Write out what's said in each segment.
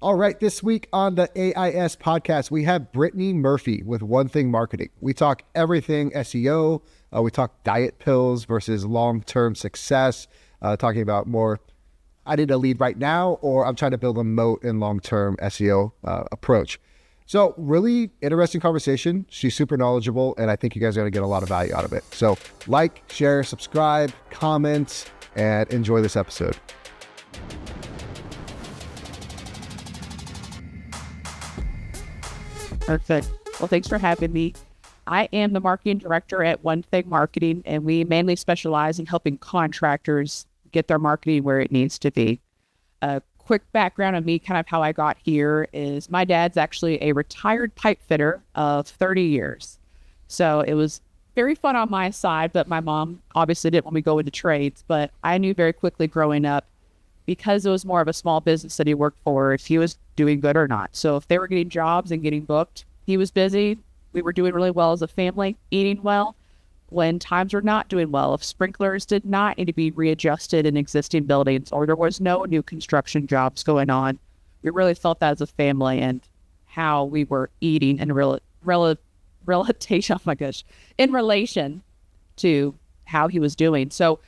All right, this week on the AIS podcast, we have Brittany Murphy with One Thing Marketing. We talk everything SEO. We talk diet pills versus long-term success, talking about more, I need a lead right now, or I'm trying to build a moat in long-term SEO approach. So really interesting conversation. She's super knowledgeable, and I think you guys are going to get a lot of value out of it. So like, share, subscribe, comment, and enjoy this episode. Perfect. Well, thanks for having me. I am the marketing director at One Thing Marketing, and we mainly specialize in helping contractors get their marketing where it needs to be. A quick background on me, kind of how I got here, is my dad's actually a retired pipe fitter of 30 years. So it was very fun on my side, but my mom obviously didn't want me to go into trades. But I knew very quickly growing up, because it was more of a small business that he worked for, if he was doing good or not. So if they were getting jobs and getting booked, he was busy. We were doing really well as a family, eating well. When times were not doing well, if sprinklers did not need to be readjusted in existing buildings, or there was no new construction jobs going on, we really felt that as a family and how we were eating in in relation to how he was doing. So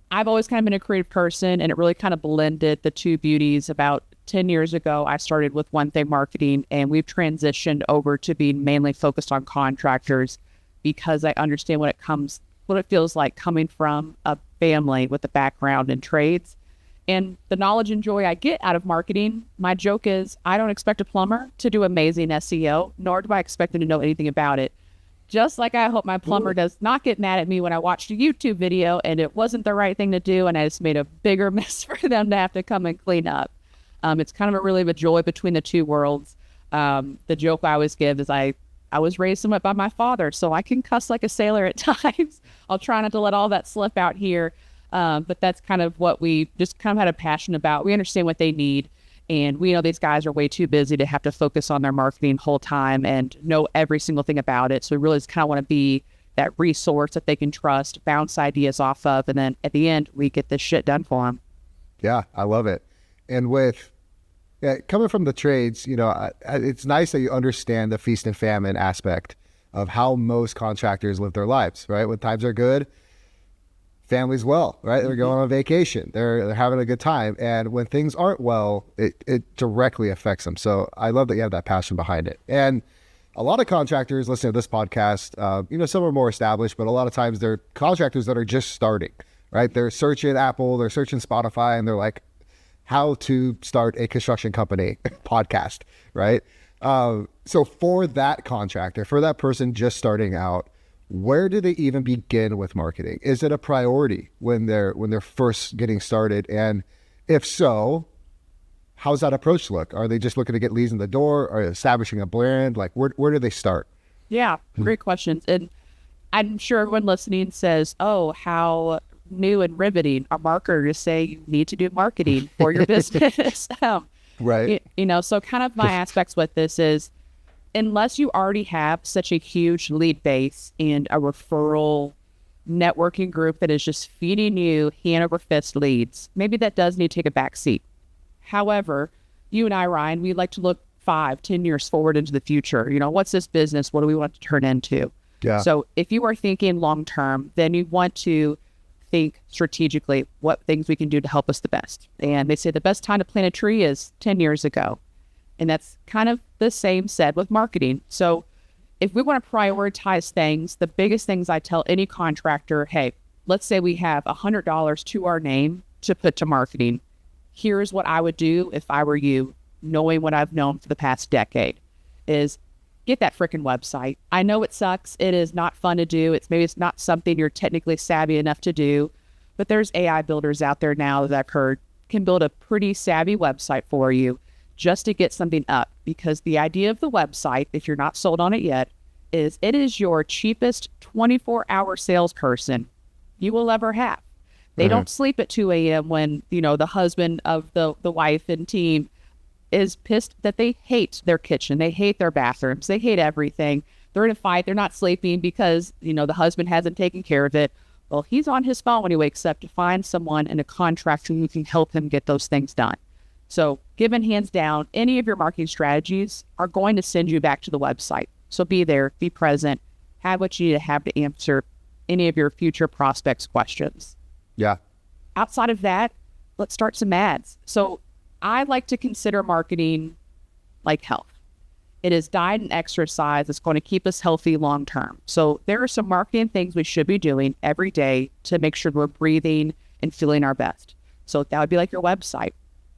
I've always kind of been a creative person, and it really kind of blended the two beauties. About 10 years ago, I started with One Thing Marketing, and we've transitioned over to being mainly focused on contractors because I understand what it feels like coming from a family with a background in trades. And the knowledge and joy I get out of marketing, my joke is I don't expect a plumber to do amazing SEO, nor do I expect them to know anything about it. Just like I hope my plumber does not get mad at me when I watched a YouTube video and it wasn't the right thing to do and I just made a bigger mess for them to have to come and clean up. It's kind of a joy between the two worlds. The joke I always give is I was raised somewhat by my father, so I can cuss like a sailor at times. I'll try not to let all that slip out here. But that's kind of what we just kind of had a passion about. We understand what they need. And we know these guys are way too busy to have to focus on their marketing the whole time and know every single thing about it. So we really just kind of want to be that resource that they can trust, bounce ideas off of, and then at the end, we get this shit done for them. Yeah, I love it. And coming from the trades, it's nice that you understand the feast and famine aspect of how most contractors live their lives, right? When times are good, families well, right? They're going on vacation. They're having a good time. And when things aren't well, it directly affects them. So I love that you have that passion behind it. And a lot of contractors listening to this podcast, some are more established, but a lot of times they're contractors that are just starting, right? They're searching Apple, they're searching Spotify, and they're like, how to start a construction company podcast, right? So for that contractor, for that person just starting out, where do they even begin with marketing? Is it a priority when they're first getting started? And if so, how's that approach look? Are they just looking to get leads in the door or establishing a brand? Like where do they start? Yeah, great questions. And I'm sure everyone listening says, oh, how new and riveting a marketer to say you need to do marketing for your business. Right. So kind of my aspects with this is, unless you already have such a huge lead base and a referral networking group that is just feeding you hand over fist leads, maybe that does need to take a back seat. However, you and I, Ryan, we like to look 5-10 years forward into the future. What's this business? What do we want to turn into? Yeah. So if you are thinking long-term, then you want to think strategically what things we can do to help us the best. And they say the best time to plant a tree is 10 years ago. And that's kind of the same said with marketing. So if we want to prioritize things, the biggest things I tell any contractor, hey, let's say we have $100 to our name to put to marketing. Here's what I would do if I were you, knowing what I've known for the past decade, is get that freaking website. I know it sucks. It is not fun to do. It's not something you're technically savvy enough to do, but there's AI builders out there now that I've heard can build a pretty savvy website for you just to get something up. Because the idea of the website, if you're not sold on it yet, is it is your cheapest 24-hour salesperson you will ever have. They don't sleep at 2 a.m. when, the husband of the wife and team is pissed that they hate their kitchen. They hate their bathrooms. They hate everything. They're in a fight. They're not sleeping because, the husband hasn't taken care of it. Well, he's on his phone when he wakes up to find someone and a contractor who can help him get those things done. So given hands down, any of your marketing strategies are going to send you back to the website. So be there, be present, have what you need to have to answer any of your future prospects' questions. Yeah. Outside of that, let's start some ads. So I like to consider marketing like health. It is diet and exercise that's going to keep us healthy long term. So there are some marketing things we should be doing every day to make sure we're breathing and feeling our best. So that would be like your website.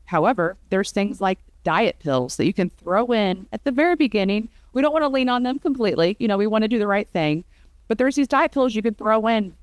However, there's things like diet pills that you can throw in at the very beginning. We don't want to lean on them completely. We want to do the right thing. But there's these diet pills you can throw in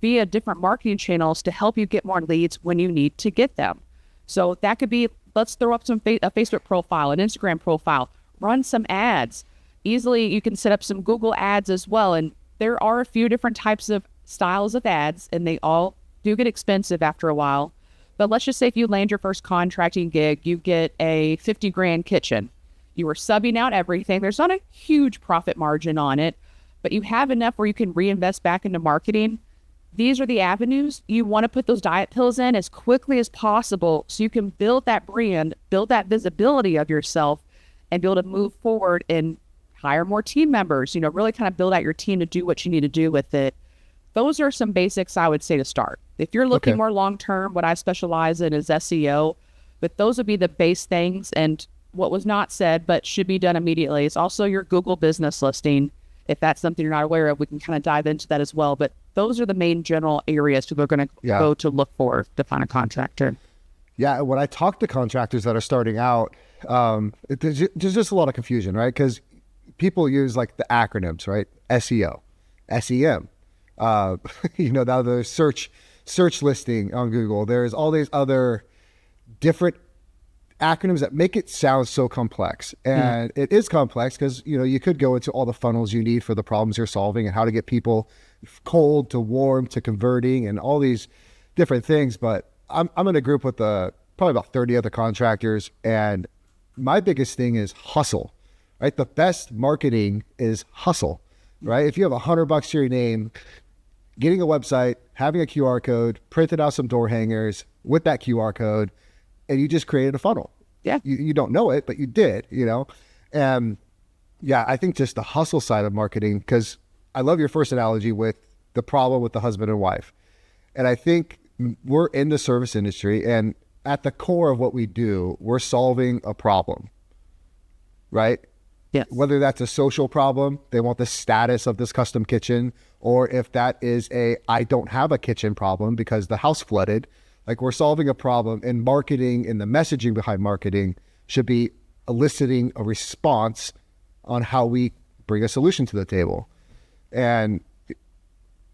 via different marketing channels to help you get more leads when you need to get them. So that could be, let's throw up a Facebook profile, an Instagram profile, run some ads. Easily, you can set up some Google ads as well. And there are a few different types of styles of ads, and they all do get expensive after a while. But let's just say if you land your first contracting gig, you get a 50 grand kitchen. You are subbing out everything. There's not a huge profit margin on it, but you have enough where you can reinvest back into marketing. These are the avenues you want to put those diet pills in as quickly as possible so you can build that brand, build that visibility of yourself, and be able to move forward and hire more team members, really kind of build out your team to do what you need to do with it. Those are some basics I would say to start. If you're looking more long-term, what I specialize in is SEO, but those would be the base things. And what was not said, but should be done immediately, is also your Google business listing. If that's something you're not aware of, we can kind of dive into that as well. But those are the main general areas people are going to go to look for to find a contractor. Yeah, when I talk to contractors that are starting out, there's just a lot of confusion, right? Because people use like the acronyms, right? SEO, SEM. Now there's search listing on Google. There's all these other different acronyms that make it sound so complex. And it is complex because, you could go into all the funnels you need for the problems you're solving and how to get people cold to warm to converting and all these different things. But I'm in a group with probably about 30 other contractors, and my biggest thing is hustle, right? The best marketing is hustle, right? If you have $100 to your name, getting a website, having a QR code, printed out some door hangers with that QR code, and you just created a funnel. Yeah. You don't know it, but you did, And I think just the hustle side of marketing, because I love your first analogy with the problem with the husband and wife. And I think we're in the service industry, and at the core of what we do, we're solving a problem, right? Yes. Whether that's a social problem, they want the status of this custom kitchen, or if that is I don't have a kitchen problem because the house flooded, like we're solving a problem, and marketing and the messaging behind marketing should be eliciting a response on how we bring a solution to the table. And it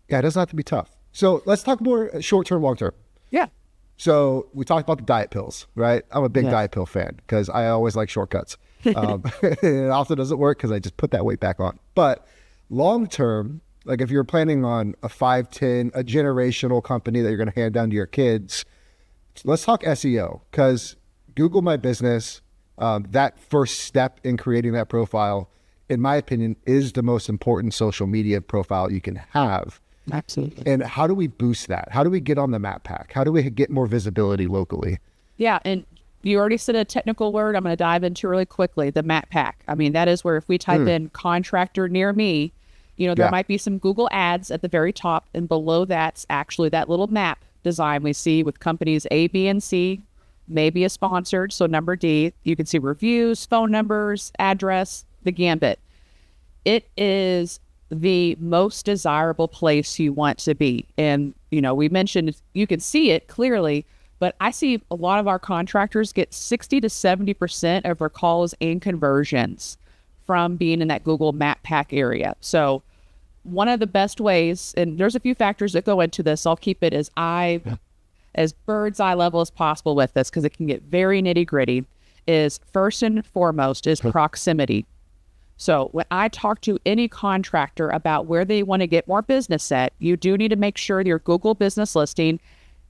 doesn't have to be tough. So let's talk more short-term, long-term. Yeah. So we talked about the diet pills, right? I'm a big diet pill fan because I always like shortcuts. It often doesn't work because I just put that weight back on. But long-term, like if you're planning on a 5-10, a generational company that you're going to hand down to your kids, let's talk SEO, because Google My Business, that first step in creating that profile, in my opinion, is the most important social media profile you can have. Absolutely. And how do we boost that? How do we get on the map pack? How do we get more visibility locally? Yeah. And you already said a technical word I'm going to dive into really quickly, the map pack. I mean, that is where if we type in contractor near me, there might be some Google ads at the very top, and below that's actually that little map design we see with companies A, B, and C, maybe a sponsored. So number D, you can see reviews, phone numbers, address, the gambit. It is the most desirable place you want to be. And, we mentioned you can see it clearly, but I see a lot of our contractors get 60 to 70% of their calls and conversions from being in that Google Map Pack area. So one of the best ways, and there's a few factors that go into this, I'll keep it as bird's eye level as possible with this because it can get very nitty gritty, is first and foremost is proximity. So when I talk to any contractor about where they want to get more business at, you do need to make sure your Google business listing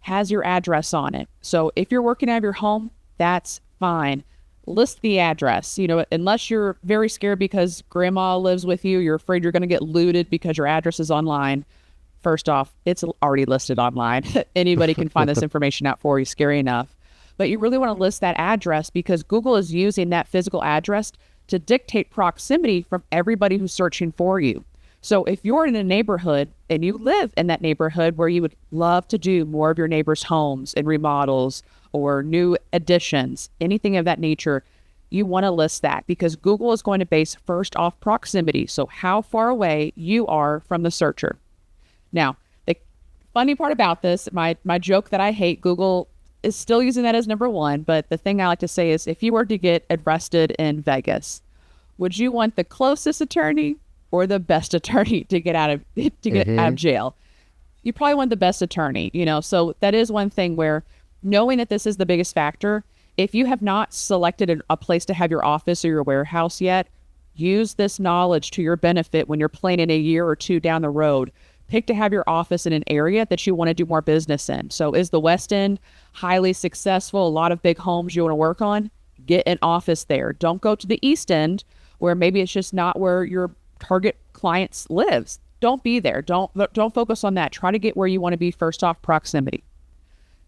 has your address on it. So if you're working out of your home, that's fine. List the address, unless you're very scared because grandma lives with you, you're afraid you're going to get looted because your address is online. First off, it's already listed online. Anybody can find this information out for you, scary enough. but you really want to list that address because Google is using that physical address to dictate proximity from everybody who's searching for you. So if you're in a neighborhood and you live in that neighborhood where you would love to do more of your neighbors' homes and remodels or new additions, anything of that nature, you want to list that because Google is going to base first off proximity. So how far away you are from the searcher. Now, the funny part about this, my joke that I hate, Google is still using that as number one. But the thing I like to say is if you were to get arrested in Vegas, would you want the closest attorney or the best attorney to get out of out of jail? You probably want the best attorney, So that is one thing where knowing that this is the biggest factor, if you have not selected a place to have your office or your warehouse yet, use this knowledge to your benefit when you're planning a year or two down the road. Pick to have your office in an area that you want to do more business in. So is the West End highly successful? A lot of big homes you want to work on? Get an office there. Don't go to the East End where maybe it's just not where your target clients lives. Don't be there. Don't focus on that. Try to get where you want to be first off, proximity.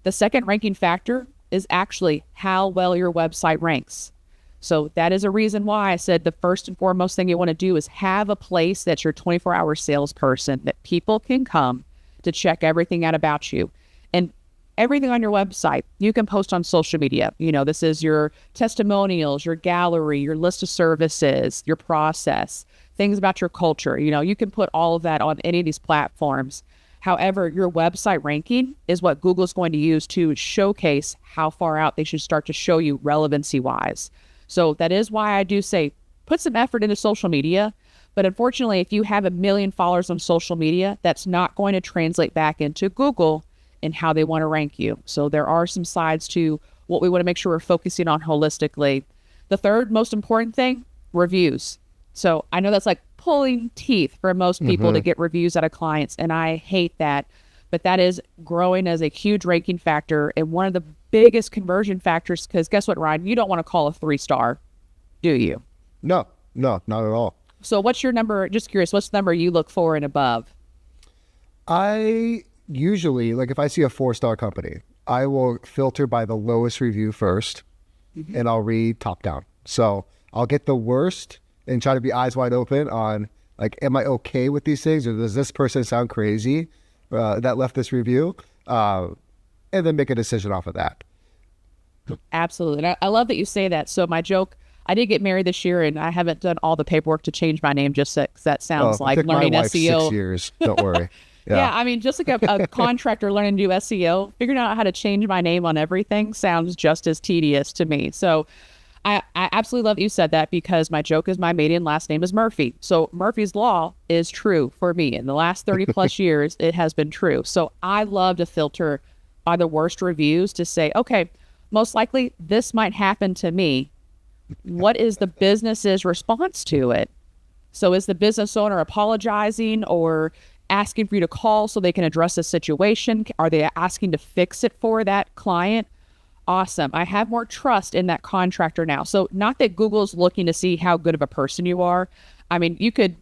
The second ranking factor is actually how well your website ranks. So that is a reason why I said the first and foremost thing you want to do is have a place that's your 24-hour salesperson that people can come to check everything out about you. And everything on your website, you can post on social media. This is your testimonials, your gallery, your list of services, your process, things about your culture. You can put all of that on any of these platforms. However, your website ranking is what Google's going to use to showcase how far out they should start to show you relevancy-wise. So that is why I do say put some effort into social media. But unfortunately, if you have 1 million followers on social media, that's not going to translate back into Google and how they want to rank you. So there are some sides to what we want to make sure we're focusing on holistically. The third most important thing, reviews. So I know that's like pulling teeth for most people to get reviews out of clients, and I hate that. But that is growing as a huge ranking factor and one of the biggest conversion factors, because guess what, Ryan? You don't want to call a 3-star, do you? No, not at all. So what's your number? Just curious, what's the number you look for and above? I usually, if I see a 4-star company, I will filter by the lowest review first, and I'll read top down. So I'll get the worst and try to be eyes wide open on, am I okay with these things? Or does this person sound crazy that left this review? And then make a decision off of that. Absolutely. And I love that you say that. So my joke, I did get married this year and I haven't done all the paperwork to change my name just because that sounds like learning my wife SEO. 6 years. Don't worry. Yeah. Just like a contractor learning to do SEO, figuring out how to change my name on everything sounds just as tedious to me. So I absolutely love that you said that because my joke is my maiden last name is Murphy. So Murphy's Law is true for me. In the last 30 plus years, it has been true. So I love to filter by the worst reviews to say, okay, most likely this might happen to me. What is the business's response to it? So is the business owner apologizing or asking for you to call so they can address the situation? Are they asking to fix it for that client? Awesome. I have more trust in that contractor now. So not that Google's looking to see how good of a person you are. You could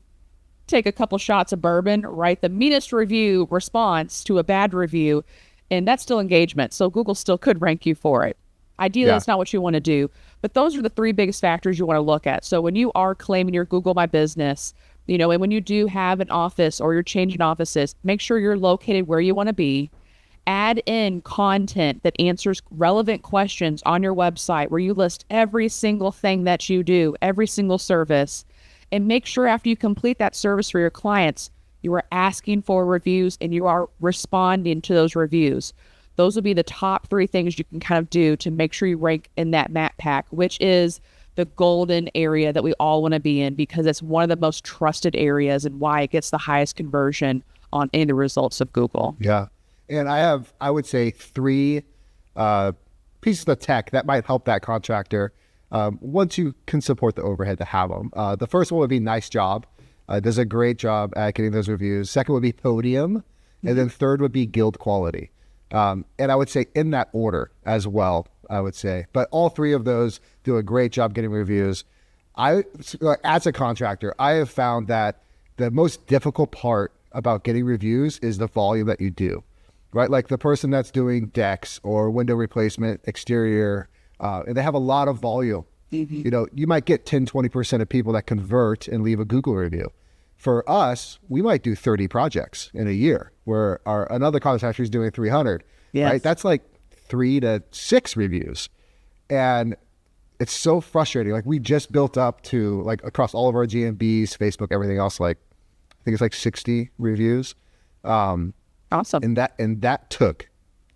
take a couple shots of bourbon, write the meanest review response to a bad review, and that's still engagement. So Google still could rank you for it. Ideally, that's not what you want to do. But those are the 3 biggest factors you want to look at. So when you are claiming your Google My Business, and when you do have an office or you're changing offices, make sure you're located where you want to be. Add in content that answers relevant questions on your website where you list every single thing that you do, every single service, and make sure after you complete that service for your clients, you are asking for reviews and you are responding to those reviews. Those will be the top 3 things you can kind of do to make sure you rank in that map pack, which is the golden area that we all want to be in because it's one of the most trusted areas and why it gets the highest conversion on any of the results of Google. Yeah. And I would say 3 pieces of tech that might help that contractor once you can support the overhead to have them. The first one would be Nice Job. Does a great job at getting those reviews. Second would be Podium. And then third would be Guild Quality. And I would say in that order as well, I would say. But all 3 of those do a great job getting reviews. As a contractor, I have found that the most difficult part about getting reviews is the volume that you do. right? Like the person that's doing decks or window replacement, exterior, and they have a lot of volume. You know, you might get 10, 20% of people that convert and leave a Google review. For us, we might do 30 projects in a year where another contractor is doing 300, right? That's like 3 to 6 reviews. And it's so frustrating. Like we just built up to like across all of our GMBs, Facebook, everything else, like I think it's like 60 reviews. Awesome. And that took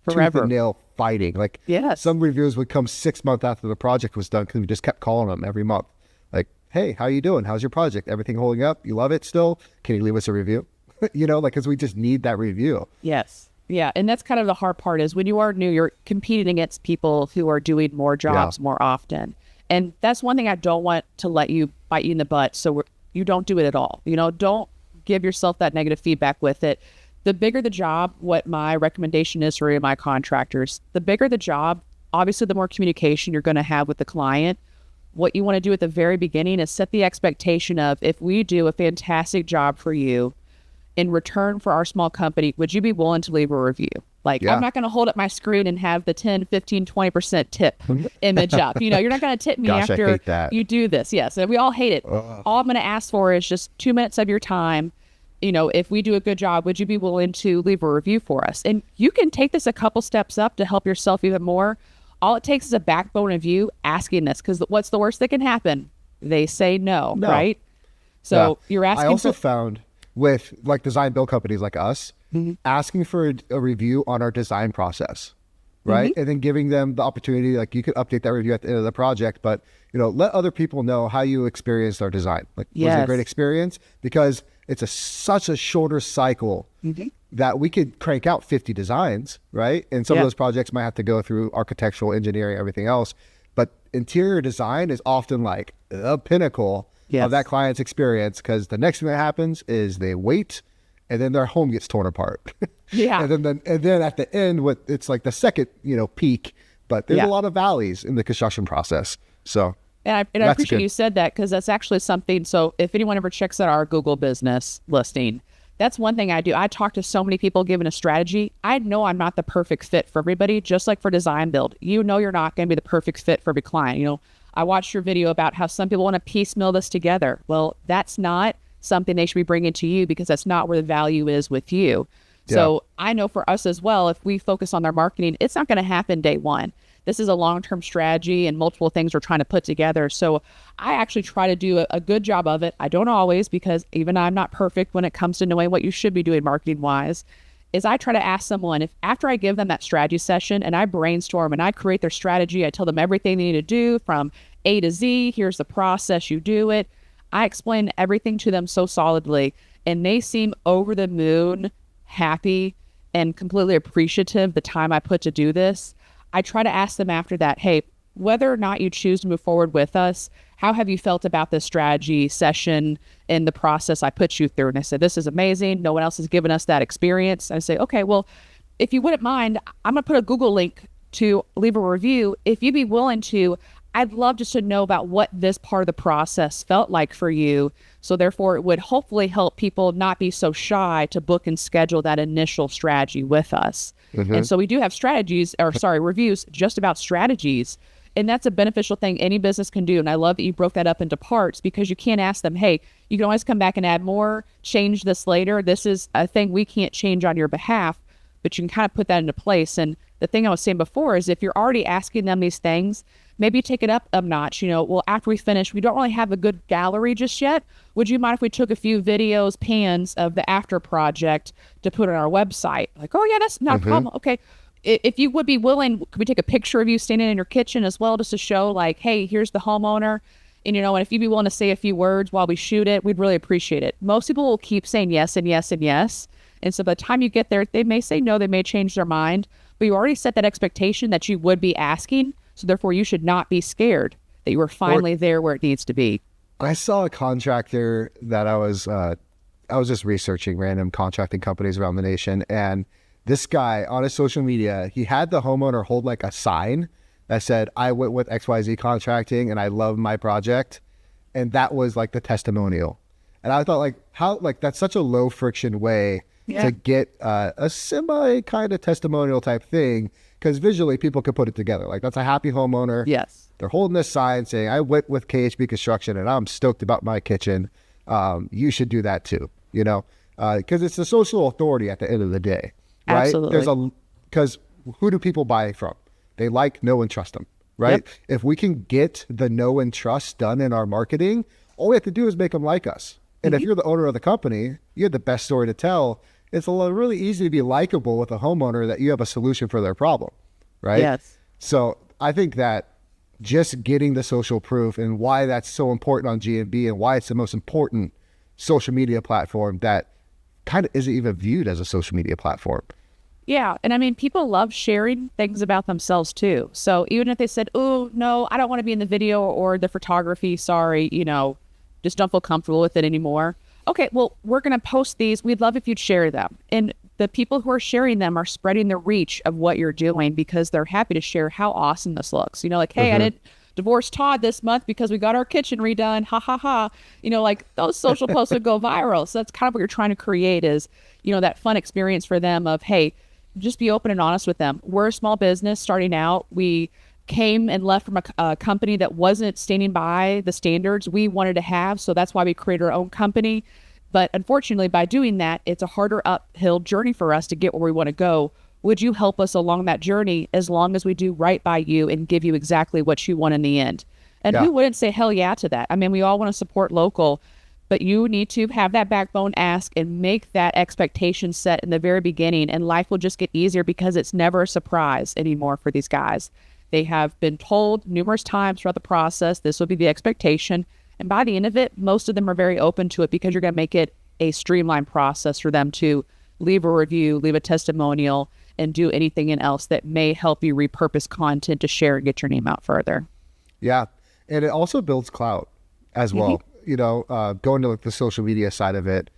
Forever. tooth and nail fighting. Like some reviews would come 6 months after the project was done because we just kept calling them every month. Like, hey, how you doing? How's your project? Everything holding up? You love it still? Can you leave us a review? You know, like, because we just need that review. Yes. Yeah. And that's kind of the hard part is when you are new, you're competing against people who are doing more jobs more often. And that's one thing I don't want to let you bite you in the butt. So you don't do it at all. You know, don't give yourself that negative feedback with it. The bigger the job, what my recommendation is for my contractors, the bigger the job, obviously the more communication you're going to have with the client. What you want to do at the very beginning is set the expectation of, if we do a fantastic job for you, in return for our small company, would you be willing to leave a review? Like, I'm not going to hold up my screen and have the 10, 15, 20% tip image up. You know, you're not going to tip me after you do this. Yes. And we all hate it. All I'm going to ask for is just 2 minutes of your time. You know, if we do a good job, would you be willing to leave a review for us? And you can take this a couple steps up to help yourself even more. All it takes is a backbone of you asking this, because what's the worst that can happen? They say no. Right? So you're asking. I also found with like design build companies like us, asking for a review on our design process, right? And then giving them the opportunity, like you could update that review at the end of the project, but you know, let other people know how you experienced our design. Like, was it a great experience? Because it's such a shorter cycle that we could crank out 50 designs, right? And some of those projects might have to go through architectural engineering, everything else. But interior design is often like the pinnacle of that client's experience, because the next thing that happens is they wait and then their home gets torn apart. and then at the end, it's like the second, you know, peak, but there's a lot of valleys in the construction process. So And I appreciate you said that, because that's actually something. So if anyone ever checks out our Google business listing, that's one thing I do. I talk to so many people given a strategy. I know I'm not the perfect fit for everybody, just like for design build. You know, you're not going to be the perfect fit for every client. You know, I watched your video about how some people want to piecemeal this together. Well, that's not something they should be bringing to you, because that's not where the value is with you. So I know for us as well, if we focus on their marketing, it's not going to happen day one. This is a long-term strategy and multiple things we're trying to put together. So I actually try to do a good job of it. I don't always, because even I'm not perfect when it comes to knowing what you should be doing marketing-wise, is I try to ask someone, if after I give them that strategy session and I brainstorm and I create their strategy, I tell them everything they need to do from A to Z, here's the process, you do it. I explain everything to them so solidly, and they seem over the moon happy and completely appreciative the time I put to do this. I try to ask them after that, hey, whether or not you choose to move forward with us, how have you felt about this strategy session and the process I put you through? And I said, this is amazing. No one else has given us that experience. I say, okay, well, if you wouldn't mind, I'm going to put a Google link to leave a review. If you'd be willing to, I'd love just to know about what this part of the process felt like for you. So therefore, it would hopefully help people not be so shy to book and schedule that initial strategy with us. And so we do have reviews just about strategies. And that's a beneficial thing any business can do. And I love that you broke that up into parts, because you can't ask them, hey, you can always come back and add more, change this later. This is a thing we can't change on your behalf, but you can kind of put that into place. And the thing I was saying before is, if you're already asking them these things, maybe take it up a notch. You know, well, after we finish, we don't really have a good gallery just yet. Would you mind if we took a few videos, pans of the after project to put on our website? Like, oh yeah, that's not a problem. Okay. If you would be willing, could we take a picture of you standing in your kitchen as well, just to show like, hey, here's the homeowner. And, you know, and if you'd be willing to say a few words while we shoot it, we'd really appreciate it. Most people will keep saying yes and yes and yes. And so by the time you get there, they may say no, they may change their mind, but you already set that expectation that you would be asking. So therefore, you should not be scared that you were finally there where it needs to be. I saw a contractor that I was just researching random contracting companies around the nation, and this guy on his social media, he had the homeowner hold like a sign that said, I went with XYZ Contracting and I love my project. And that was like the testimonial. And I thought, like, how, like, that's such a low friction way to get a semi kind of testimonial type thing, because visually people can put it together. Like, that's a happy homeowner. Yes. They're holding this sign saying, I went with KHB Construction and I'm stoked about my kitchen. You should do that too, you know, because it's the social authority at the end of the day, right? Absolutely. Because who do people buy from? They like, know, and trust them, right? Yep. If we can get the know and trust done in our marketing, all we have to do is make them like us. And if you're the owner of the company, you have the best story to tell. It's really easy to be likable with a homeowner that you have a solution for their problem, right? Yes. So I think that just getting the social proof and why that's so important on GMB and why it's the most important social media platform that kind of isn't even viewed as a social media platform. Yeah. And I mean, people love sharing things about themselves too. So even if they said, oh, no, I don't want to be in the video or the photography, sorry, you know, just don't feel comfortable with it anymore. Okay, well, we're going to post these. We'd love if you'd share them. And the people who are sharing them are spreading the reach of what you're doing because they're happy to share how awesome this looks. You know, like, hey, I did divorce Todd this month because we got our kitchen redone. Ha, ha, ha. You know, like those social posts would go viral. So that's kind of what you're trying to create is, you know, that fun experience for them of, hey, just be open and honest with them. We're a small business starting out. We came and left from a company that wasn't standing by the standards we wanted to have. So that's why we created our own company. But unfortunately, by doing that, it's a harder uphill journey for us to get where we want to go. Would you help us along that journey as long as we do right by you and give you exactly what you want in the end? And who wouldn't say hell yeah to that? I mean, we all want to support local, but you need to have that backbone, ask, and make that expectation set in the very beginning. And life will just get easier because it's never a surprise anymore for these guys. They have been told numerous times throughout the process, this will be the expectation. And by the end of it, most of them are very open to it because you're going to make it a streamlined process for them to leave a review, leave a testimonial, and do anything else that may help you repurpose content to share and get your name out further. Yeah. And it also builds clout as well. You know, going to like the social media side of it,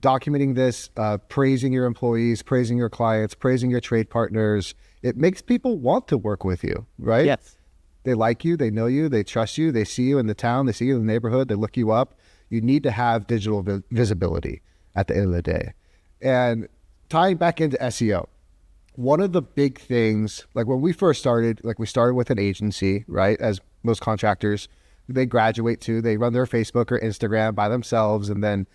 documenting this, praising your employees, praising your clients, praising your trade partners. It makes people want to work with you, right? Yes. They like you, they know you, they trust you, they see you in the town, they see you in the neighborhood, they look you up. You need to have digital visibility at the end of the day. And tying back into SEO, one of the big things, like when we first started, like we started with an agency, right? As most contractors, they graduate to, they run their Facebook or Instagram by themselves, and then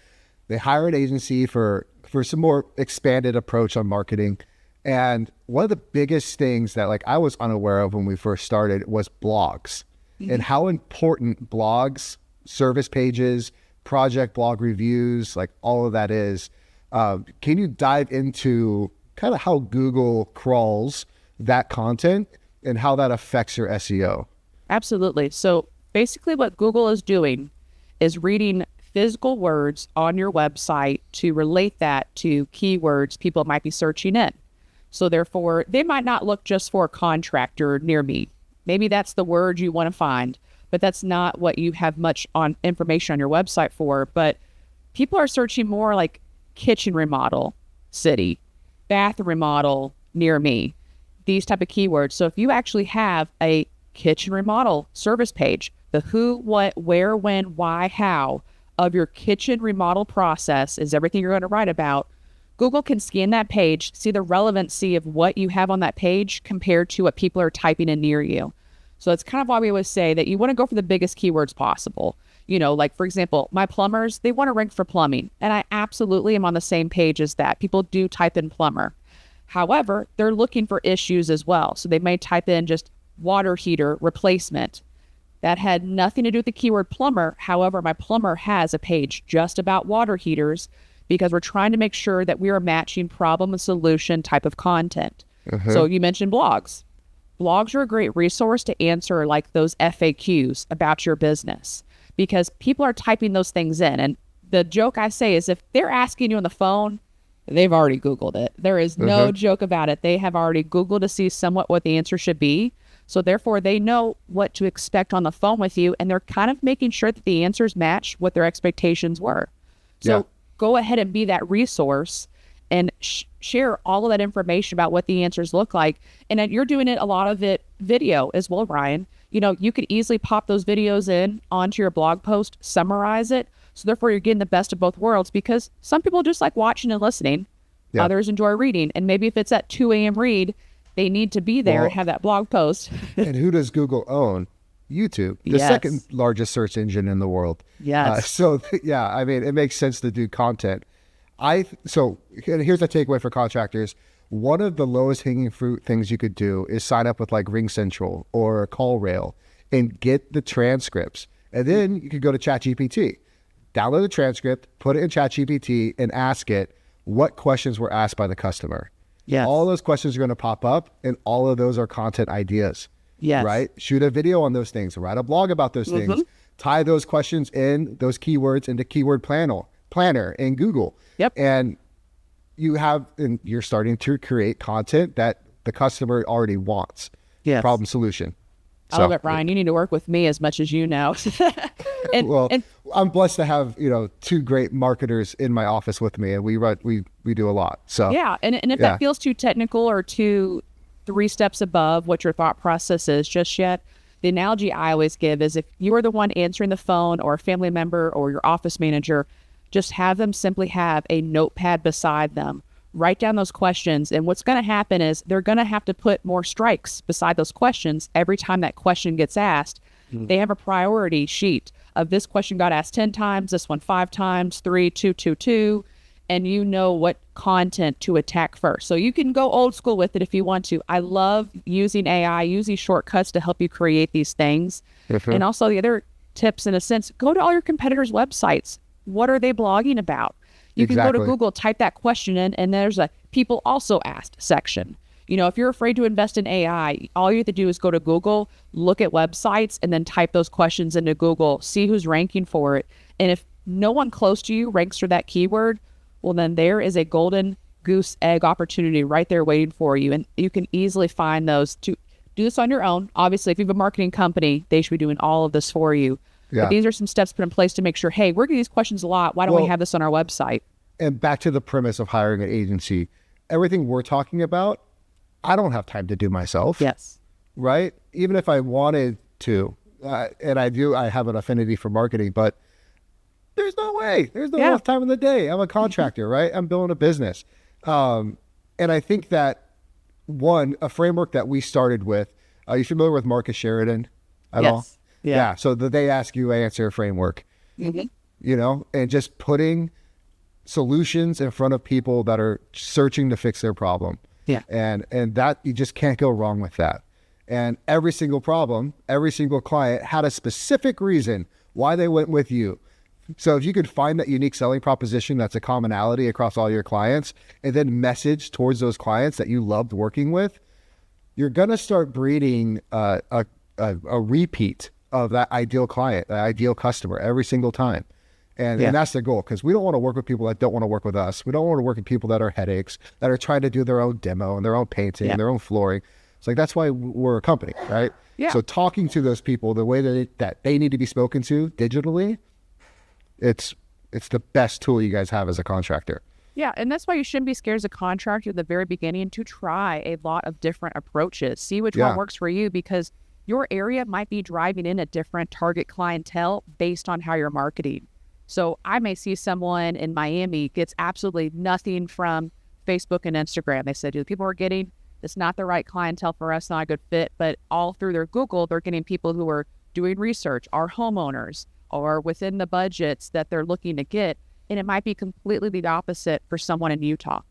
they hire an agency for some more expanded approach on marketing. And one of the biggest things that like I was unaware of when we first started was blogs and how important blogs, service pages, project blog reviews, like all of that is. Can you dive into kind of how Google crawls that content and how that affects your SEO? Absolutely. So basically what Google is doing is reading physical words on your website to relate that to keywords people might be searching in. So therefore, they might not look just for a contractor near me. Maybe that's the word you want to find, but that's not what you have much on information on your website for. But people are searching more like kitchen remodel, city, bathroom remodel near me, these type of keywords. So if you actually have a kitchen remodel service page, the who, what, where, when, why, how of your kitchen remodel process is everything you're going to write about. Google can scan that page, see the relevancy of what you have on that page compared to what people are typing in near you. So it's kind of why we always say that you want to go for the biggest keywords possible. You know, like for example, my plumbers, they want to rank for plumbing. And I absolutely am on the same page as that. People do type in plumber. However, they're looking for issues as well. So they may type in just water heater replacement. That had nothing to do with the keyword plumber. However, my plumber has a page just about water heaters because we're trying to make sure that we are matching problem and solution type of content. So you mentioned blogs. Blogs are a great resource to answer like those FAQs about your business because people are typing those things in. And the joke I say is if they're asking you on the phone, they've already Googled it. There is no joke about it. They have already Googled to see somewhat what the answer should be. So therefore, they know what to expect on the phone with you, and they're kind of making sure that the answers match what their expectations were. So go ahead and be that resource and share all of that information about what the answers look like. And you're doing it, a lot of it video as well, Ryan. You know, you could easily pop those videos in onto your blog post, summarize it. So therefore you're getting the best of both worlds, because some people just like watching and listening. Yeah. Others enjoy reading. And maybe if it's at 2 a.m. read, they need to be there and have that blog post. And who does Google own? YouTube, the Yes. second largest search engine in the world. Yes. So yeah, I mean, it makes sense to do content. So here's a takeaway for contractors. One of the lowest hanging fruit things you could do is sign up with like Ring Central or CallRail and get the transcripts. And then you could go to ChatGPT, download the transcript, put it in ChatGPT and ask it what questions were asked by the customer. Yes. All those questions are going to pop up, and all of those are content ideas. Yes. Right? Shoot a video on those things, write a blog about those things, tie those questions in, those keywords into Keyword Planner in Google. Yep. And you're starting to create content that the customer already wants. Yes. Problem solution. I love it, Ryan. You need to work with me as much as you know. and I'm blessed to have, two great marketers in my office with me, and we do a lot. So yeah. And if that feels too technical or too 3 steps above what your thought process is just yet, the analogy I always give is if you are the one answering the phone or a family member or your office manager, just have them simply have a notepad beside them. Write down those questions. And what's going to happen is they're going to have to put more strikes beside those questions every time that question gets asked. They have a priority sheet of this question got asked 10 times, this one 5 times, 3, 2, 2, 2. And you know what content to attack first. So you can go old school with it if you want to. I love using AI, using shortcuts to help you create these things. And also the other tips, in a sense, go to all your competitors' websites. What are they blogging about? You can go to Google, type that question in, and there's a people also asked section. If you're afraid to invest in AI, all you have to do is go to Google, look at websites, and then type those questions into Google, see who's ranking for it. And if no one close to you ranks for that keyword, well, then there is a golden goose egg opportunity right there waiting for you. And you can easily find those. To do this on your own. Obviously, if you have a marketing company, they should be doing all of this for you. Yeah. But these are some steps put in place to make sure, hey, we're getting these questions a lot. Why don't we have this on our website? And back to the premise of hiring an agency, everything we're talking about, I don't have time to do myself. Yes. Right? Even if I wanted to, and I have an affinity for marketing, but there's no way. There's not enough time in the day. I'm a contractor, right? I'm building a business. And I think that, a framework that we started with, are you familiar with Marcus Sheridan at all? Yeah. So the They Ask You Answer framework, and just putting solutions in front of people that are searching to fix their problem. Yeah. And that, you just can't go wrong with that. And every single problem, every single client had a specific reason why they went with you. So if you could find that unique selling proposition that's a commonality across all your clients, and then message towards those clients that you loved working with, you're going to start breeding a repeat of that ideal client, that ideal customer every single time. And that's the goal, because we don't want to work with people that don't want to work with us. We don't want to work with people that are headaches, that are trying to do their own demo and their own painting and their own flooring. It's like, that's why we're a company, right? Yeah. So talking to those people the way that they need to be spoken to digitally, it's the best tool you guys have as a contractor. Yeah, and that's why you shouldn't be scared as a contractor at the very beginning to try a lot of different approaches. See which one works for you, because your area might be driving in a different target clientele based on how you're marketing. So I may see someone in Miami gets absolutely nothing from Facebook and Instagram. They said, the people we're getting, it's not the right clientele for us, not a good fit. But all through their Google, they're getting people who are doing research, are homeowners, or within the budgets that they're looking to get. And it might be completely the opposite for someone in Utah.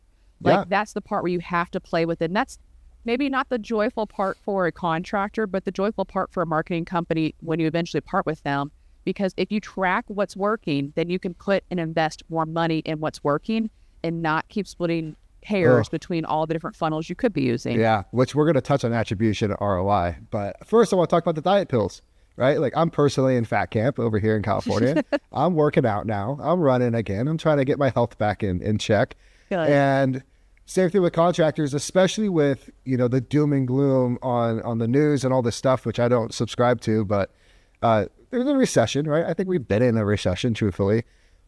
That's the part where you have to play with it. And that's maybe not the joyful part for a contractor, but the joyful part for a marketing company when you eventually part with them. Because if you track what's working, then you can put and invest more money in what's working and not keep splitting hairs between all the different funnels you could be using. Yeah, which we're going to touch on attribution and ROI. But first I want to talk about the diet pills. Right? Like, I'm personally in fat camp over here in California. I'm working out now. I'm running again. I'm trying to get my health back in check. Good. And same thing with contractors, especially with, the doom and gloom on the news and all this stuff, which I don't subscribe to, but there's a recession, right? I think we've been in a recession, truthfully.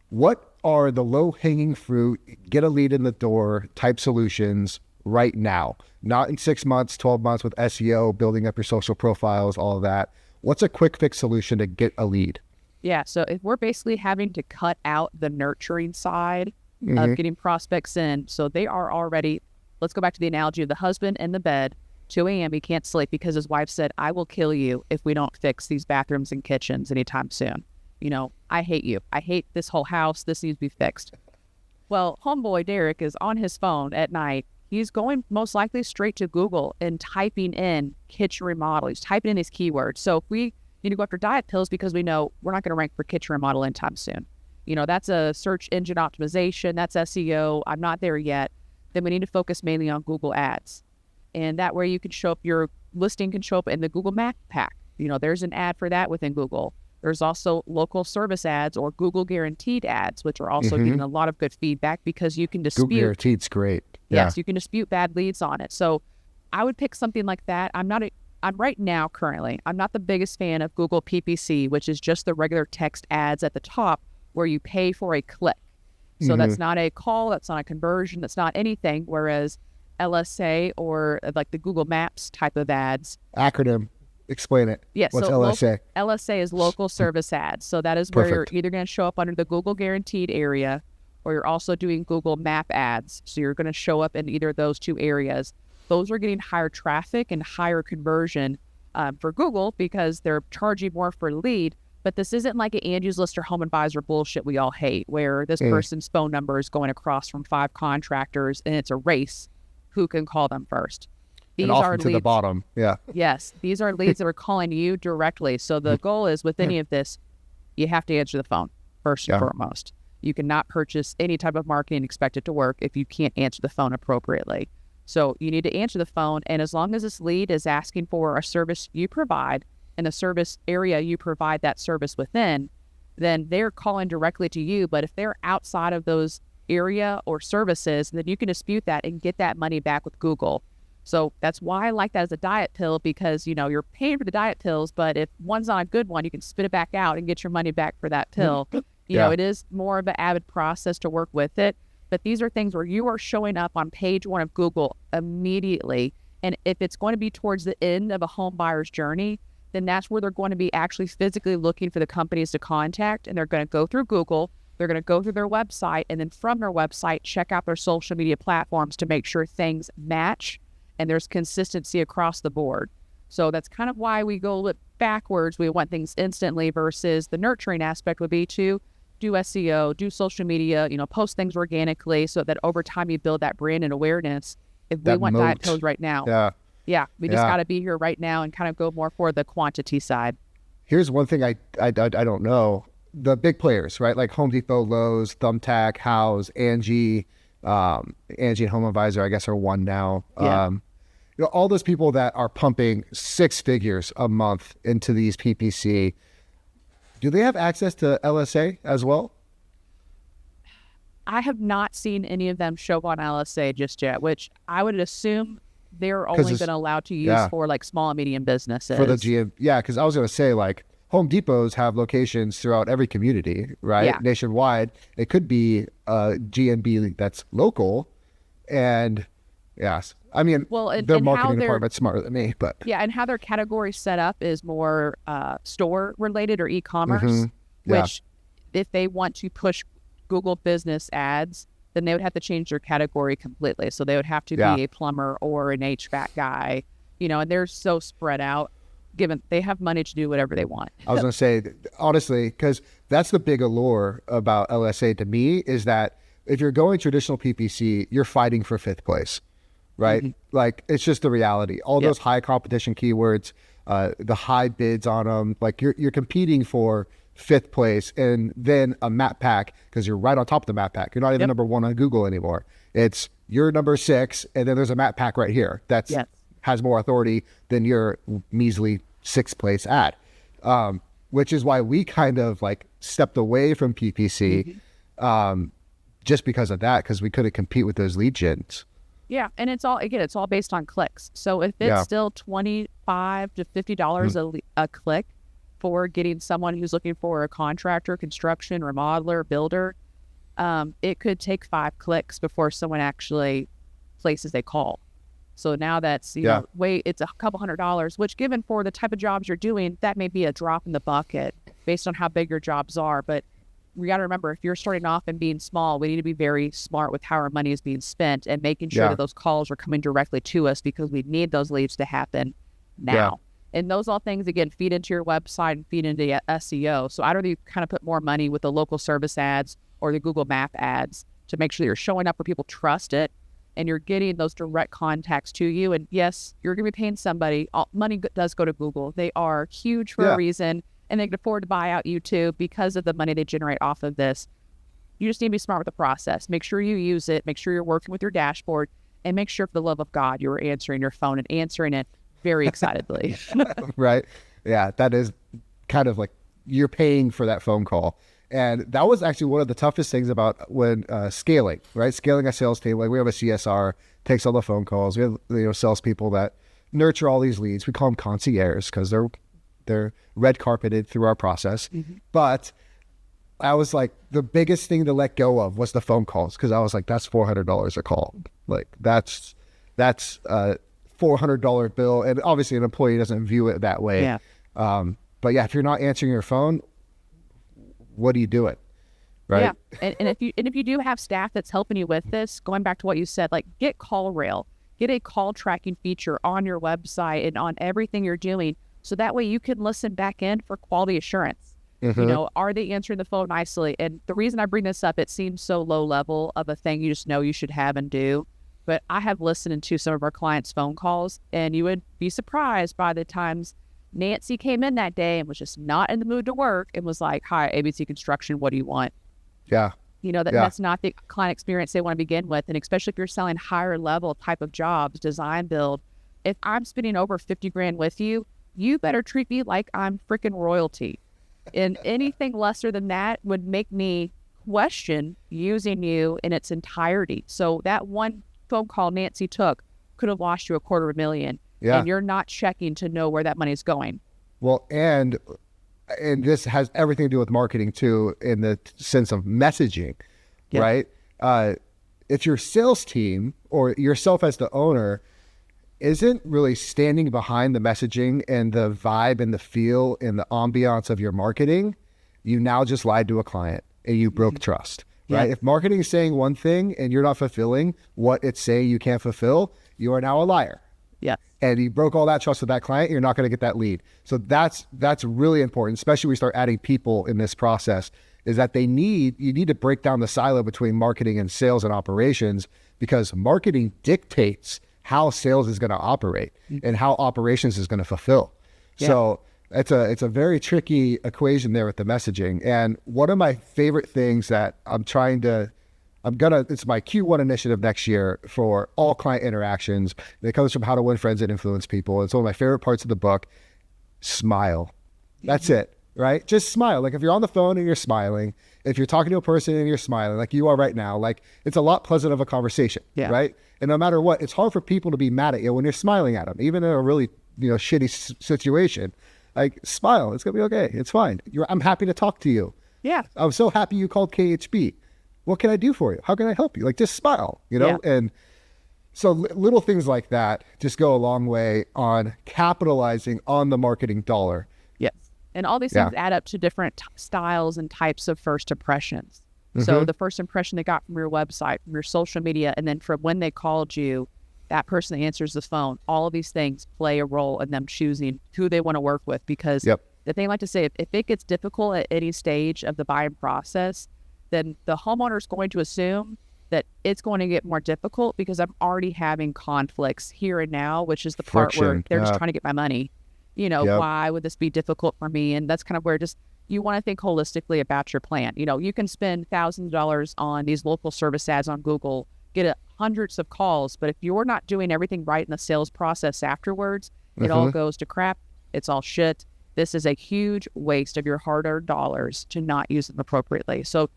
What are the low-hanging fruit, get a lead in the door type solutions right now? Not in 6 months, 12 months with SEO, building up your social profiles, all of that. What's a quick fix solution to get a lead? Yeah. So if we're basically having to cut out the nurturing side of getting prospects in. So they are already, let's go back to the analogy of the husband in the bed, 2 a.m. He can't sleep because his wife said, I will kill you if we don't fix these bathrooms and kitchens anytime soon. I hate you. I hate this whole house. This needs to be fixed. Well, homeboy Derek is on his phone at night. He's going most likely straight to Google and typing in kitchen remodel. He's typing in these keywords. So if we need to go after diet pills because we know we're not going to rank for kitchen remodel anytime soon. That's a search engine optimization. That's SEO. I'm not there yet. Then we need to focus mainly on Google ads. And that way you can show up, your listing can show up in the Google Map pack. There's an ad for that within Google. There's also local service ads or Google guaranteed ads, which are also getting a lot of good feedback because you can dispute. Google guaranteed's great. Yes, you can dispute bad leads on it. So I would pick something like that. I'm right now currently, I'm not the biggest fan of Google PPC, which is just the regular text ads at the top where you pay for a click. So that's not a call, that's not a conversion, that's not anything. Whereas LSA or like the Google Maps type of ads. Acronym. Explain it. Yes. What's so LSA? LSA is local service ads. So that is where Perfect. you're either going to show up under the Google guaranteed area or you're also doing Google Map ads. So you're going to show up in either of those two areas. Those are getting higher traffic and higher conversion for Google because they're charging more for lead. But this isn't like an Angie's List or Home Advisor bullshit we all hate, where this person's phone number is going across from 5 contractors and it's a race who can call them first. These and are often to leads. the bottom. Yeah. Yes, these are leads that are calling you directly. So the goal is with any of this, you have to answer the phone first and foremost. You cannot purchase any type of marketing and expect it to work if you can't answer the phone appropriately. So you need to answer the phone, and as long as this lead is asking for a service you provide and the service area you provide that service within, then they're calling directly to you. But if they're outside of those area or services, then you can dispute that and get that money back with Google. So that's why I like that as a diet pill, because, you're paying for the diet pills, but if one's not a good one, you can spit it back out and get your money back for that pill. It is more of an avid process to work with it. But these are things where you are showing up on page 1 of Google immediately. And if it's going to be towards the end of a home buyer's journey, then that's where they're going to be actually physically looking for the companies to contact. And they're going to go through Google. They're going to go through their website. And then from their website, check out their social media platforms to make sure things match and there's consistency across the board. So that's kind of why we go a little backwards. We want things instantly versus the nurturing aspect would be to do SEO, do social media, post things organically so that over time you build that brand and awareness. If we want diet pills right now, we just got to be here right now and kind of go more for the quantity side. Here's one thing I don't know. The big players, right? Like Home Depot, Lowe's, Thumbtack, House, Angie and Home Advisor, I guess, are one now. All those people that are pumping 6 figures a month into these PPC, do they have access to LSA as well? I have not seen any of them show up on LSA just yet, which I would assume they're only been allowed to use for like small and medium businesses. For the GM, because I was going to say like Home Depots have locations throughout every community, right? Yeah. Nationwide. It could be a GMB that's local, and yes. I mean, their marketing department's smarter than me, but and how their category set up is more store related or e-commerce, which if they want to push Google business ads, then they would have to change their category completely. So they would have to be a plumber or an HVAC guy, and they're so spread out, given they have money to do whatever they want. I was going to say, honestly, because that's the big allure about LSA to me, is that if you're going traditional PPC, you're fighting for 5th place. Right? Like, it's just the reality. All those high competition keywords, the high bids on them, like you're competing for 5th place, and then a map pack, because you're right on top of the map pack. You're not even number 1 on Google anymore. It's you're number 6, and then there's a map pack right here that's has more authority than your measly 6th place ad. Which is why we kind of like stepped away from PPC, just because of that, because we couldn't compete with those lead gens. Yeah, and it's all based on clicks. So if it's still $25 to $50 a click for getting someone who's looking for a contractor, construction, remodeler, builder, it could take 5 clicks before someone actually places a call. So now that's it's a couple $100, which given for the type of jobs you're doing, that may be a drop in the bucket based on how big your jobs are. But we got to remember, if you're starting off and being small, we need to be very smart with how our money is being spent and making sure that those calls are coming directly to us, because we need those leads to happen now. And those all things, again, feed into your website and feed into SEO. So I'd rather you kind of put more money with the local service ads or the Google Map ads to make sure you're showing up where people trust it and you're getting those direct contacts to you. And yes, you're going to be paying somebody. Money does go to Google. They are huge for a reason, and they can afford to buy out YouTube because of the money they generate off of this. You just need to be smart with the process. Make sure you use it. Make sure you're working with your dashboard, and make sure, for the love of God, you are answering your phone and answering it very excitedly. Right. Yeah, that is kind of like you're paying for that phone call. And that was actually one of the toughest things about when scaling, right? Scaling a sales team. Like, we have a CSR, takes all the phone calls. We have salespeople that nurture all these leads. We call them concierges because they're red carpeted through our process. But I was like, the biggest thing to let go of was the phone calls, because I was like, that's $400 a call. Like, that's a $400 bill. And obviously an employee doesn't view it that way. Yeah. But yeah, if you're not answering your phone, what are you doing? Right. Yeah. And if you do have staff that's helping you with this, going back to what you said, like, get CallRail, get a call tracking feature on your website and on everything you're doing. So that way you can listen back in for quality assurance. You know, are they answering the phone nicely? And the reason I bring this up, it seems so low level of a thing you just know you should have and do. But I have listened to some of our clients' phone calls, and you would be surprised by the times Nancy came in that day and was just not in the mood to work and was like, "Hi, ABC Construction, what do you want?" Yeah. You know, that's not the client experience they want to begin with. And especially if you're selling higher level type of jobs, design build, if I'm spending over 50 grand with you, you better treat me like I'm freaking royalty. And anything lesser than that would make me question using you in its entirety. So that one phone call Nancy took could have lost you $250,000. Yeah. And you're not checking to know where that money is going. Well, and this has everything to do with marketing too, in the sense of messaging, right? If your sales team or yourself as the owner isn't really standing behind the messaging and the vibe and the feel and the ambiance of your marketing, you now just lied to a client and you broke trust, right? If marketing is saying one thing and you're not fulfilling what it's saying you can't fulfill, you are now a liar. Yeah. And you broke all that trust with that client, you're not going to get that lead. So that's really important, especially when we start adding people in this process, is that you need to break down the silo between marketing and sales and operations, because marketing dictates how sales is going to operate and how operations is going to fulfill. So it's a very tricky equation there with the messaging. And one of my favorite things that it's my Q1 initiative next year for all client interactions. It comes from How to Win Friends and Influence People. It's one of my favorite parts of the book. Smile. That's it, right? Just smile. Like, if you're on the phone and you're smiling, if you're talking to a person and you're smiling, like you are right now, like, it's a lot pleasant of a conversation, right? And no matter what, it's hard for people to be mad at you when you're smiling at them, even in a really, shitty situation. Like, smile. It's going to be okay. It's fine. I'm happy to talk to you. Yeah. I'm so happy you called KHB. What can I do for you? How can I help you? Like, just smile, And so little things like that just go a long way on capitalizing on the marketing dollar. Yes. And all these things add up to different styles and types of first impressions. So the first impression they got from your website, from your social media, and then from when they called you, that person that answers the phone, all of these things play a role in them choosing who they want to work with. Because the thing I like to say, if it gets difficult at any stage of the buying process, then the homeowner is going to assume that it's going to get more difficult, because I'm already having conflicts here and now, which is the part where they're just trying to get my money. Why would this be difficult for me? And that's kind of where you want to think holistically about your plan. You can spend thousands of dollars on these local service ads on Google, get hundreds of calls, but if you're not doing everything right in the sales process afterwards, it all goes to crap. It's all shit. This is a huge waste of your hard-earned dollars to not use them appropriately. So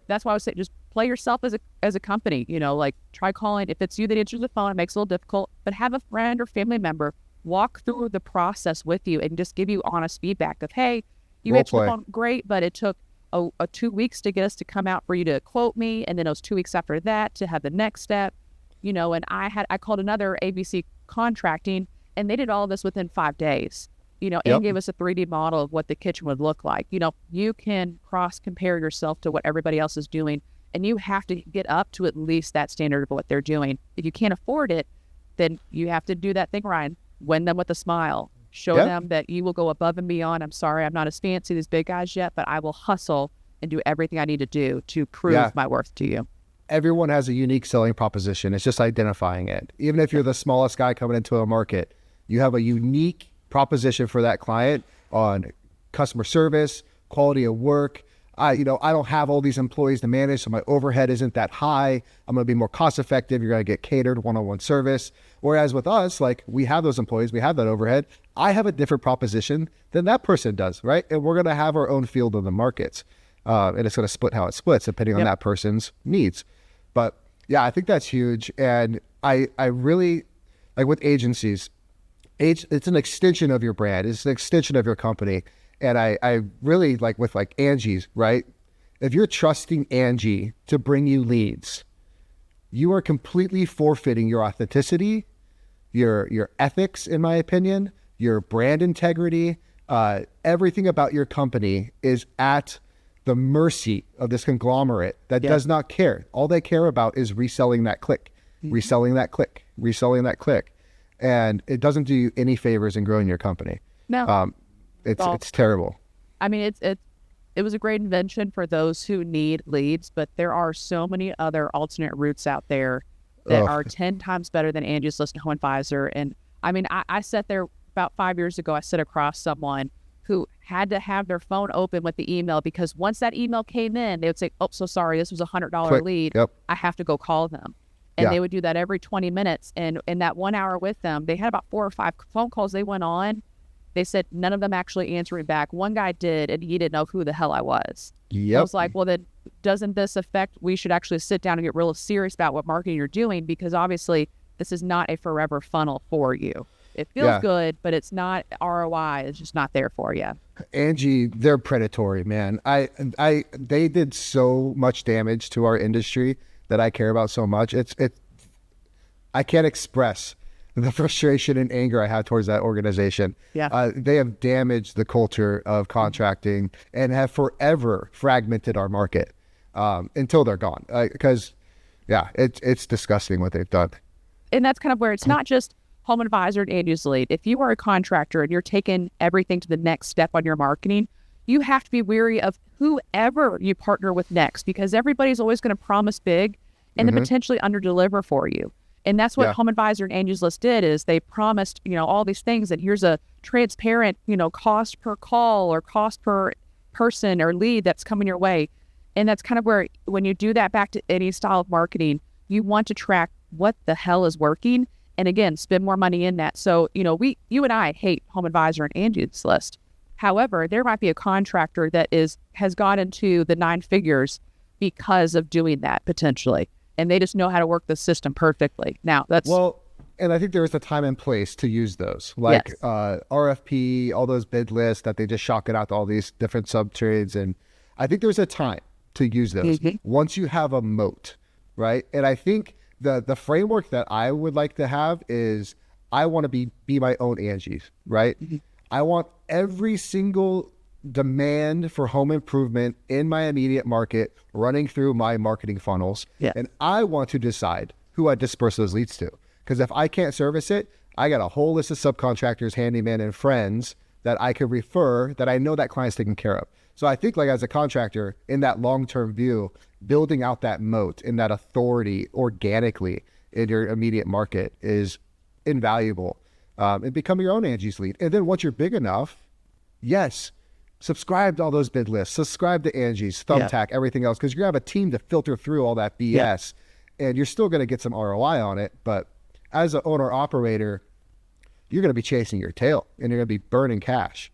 that's why I would say, just play yourself as a company. Like, try calling. If it's you that answers the phone, it makes it a little difficult, but have a friend or family member walk through the process with you and just give you honest feedback of, hey, you answered the phone great, but it took 2 weeks to get us to come out for you to quote me, and then it was 2 weeks after that to have the next step. And I called another ABC Contracting, and they did all of this within 5 days. And gave us a 3D model of what the kitchen would look like. You can cross compare yourself to what everybody else is doing, and you have to get up to at least that standard of what they're doing. If you can't afford it, then you have to do that thing, Ryan, win them with a smile, show them that you will go above and beyond. I'm sorry, I'm not as fancy as big guys yet, but I will hustle and do everything I need to do to prove my worth to you. Everyone has a unique selling proposition. It's just identifying it. Even if you're the smallest guy coming into a market, you have a unique proposition for that client on customer service, quality of work. I don't have all these employees to manage, so my overhead isn't that high. I'm going to be more cost effective. You're going to get catered one-on-one service. Whereas with us, like, we have those employees, we have that overhead. I have a different proposition than that person does, right? And we're going to have our own field in the markets. And it's going to split how it splits depending on that person's needs. But yeah, I think that's huge. And I really, like with agencies, it's an extension of your brand. It's an extension of your company. And I really like with like Angie's, right? If you're trusting Angie to bring you leads, you are completely forfeiting your authenticity, your ethics, in my opinion, your brand integrity. Everything about your company is at the mercy of this conglomerate that does not care. All they care about is reselling that click, reselling that click, reselling that click. And it doesn't do you any favors in growing your company. No. It's terrible. I mean, it was a great invention for those who need leads, but there are so many other alternate routes out there that are 10 times better than Angie's List and Home Advisor. And I mean, I sat there about 5 years ago, I sat across someone who had to have their phone open with the email, because once that email came in, they would say, oh, so sorry, this was a $100 lead. I have to go call them. And they would do that every 20 minutes. And in that 1 hour with them, they had about 4 or 5 phone calls they went on. They said none of them actually answering back. One guy did, and he didn't know who the hell I was. I was like, well, then doesn't this affect, we should actually sit down and get real serious about what marketing you're doing, because obviously this is not a forever funnel for you. It feels good, but it's not ROI. It's just not there for you. Angie, they're predatory, man. They did so much damage to our industry that I care about so much. I can't express the frustration and anger I have towards that organization. They have damaged the culture of contracting and have forever fragmented our market until they're gone. Because, it's disgusting what they've done. And that's kind of where it's not just Home Advisor and Angie's Lead. If you are a contractor and you're taking everything to the next step on your marketing, you have to be wary of whoever you partner with next, because everybody's always going to promise big and then potentially underdeliver for you. And that's what Home Advisor and Angie's List did, is they promised, all these things, and here's a transparent, cost per call or cost per person or lead that's coming your way. And that's kind of where, when you do that back to any style of marketing, you want to track what the hell is working. And again, spend more money in that. So, you and I hate Home Advisor and Angie's List. However, there might be a contractor that has got into the 9 figures because of doing that potentially. And they just know how to work the system perfectly. Now, that's... Well, and I think there is a time and place to use those. Like RFP, all those bid lists that they just shock it out to all these different sub-trades. And I think there's a time to use those once you have a moat, right? And I think the framework that I would like to have is, I want to be my own Angie's, right? I want every single demand for home improvement in my immediate market running through my marketing funnels. And I want to decide who I disperse those leads to. Because if I can't service it, I got a whole list of subcontractors, handyman, and friends that I could refer that I know that client's taken care of. So I think, like, as a contractor, in that long-term view, building out that moat and that authority organically in your immediate market is invaluable. And become your own Angie's Lead. And then once you're big enough, subscribe to all those bid lists, subscribe to Angie's, Thumbtack, everything else, because you're going to have a team to filter through all that BS, and you're still going to get some ROI on it. But as an owner-operator, you're going to be chasing your tail, and you're going to be burning cash